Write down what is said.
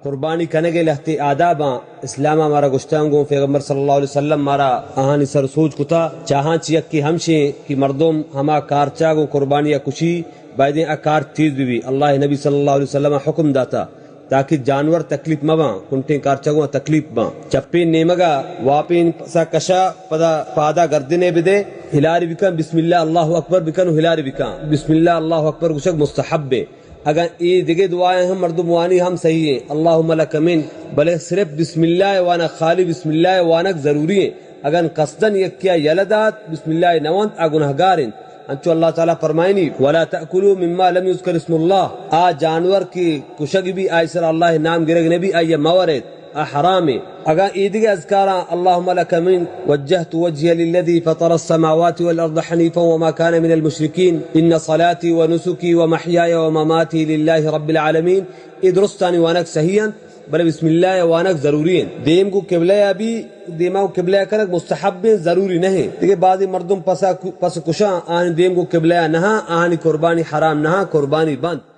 قربانی کرنے کے لہتے آداب اسلام ہمارا گشتانگوں پیغمبر صلی اللہ علیہ وسلم مارا آہانی سر سوچ کتا چاہاں چیک کی ہمشیں کی مردم ہما کارچاگوں قربانی کشی بائدیں اکار تیز بھی اللہ نبی صلی اللہ علیہ وسلم حکم داتا تاکہ جانور تکلیف مباں کنٹیں کارچاگوں تکلیف باں چپی نیمگا واپین سا کشا پادا گردنے بدے ہلاری بکن بسم اللہ اللہ اکبر بکن ہلاری بکن بسم اللہ اللہ اکبر گشک مستحب ہے اگر یہ دیگے دعائیں ہم مردم وانی ہم صحیح ہیں اللہم لک من بلے صرف بسم اللہ وانا خالی بسم اللہ وانک ضروری ہیں اگر قصدن یک کیا یلدات بسم اللہ نوانت گنہگارن انچو اللہ تعالیٰ فرمائنی ولا تأکلوا مما لم یذکر اسم اللہ جانور کی کشگ بھی آئی سر اللہ نام گرگ نبی آئی مورد حرام اگر ایدگی اذکارا اللہم لک من وجہت وجہی للذی فطر السماوات والارض حنیفا وما کان من المشرکین ان صلاتی ونسکی ومحیای ومماتی للہ رب العالمین ادرستانی وانک صحیحا بلے بسم اللہ وانک ضروری ہیں دیم کو قبلہ بھی دیما کو قبلہ کرک مستحب ضروری نہیں دیکھیں بعضی مردم پس کشاں آہن دیم کو قبلہ نہا آہنی قربانی حرام نہا قربانی بند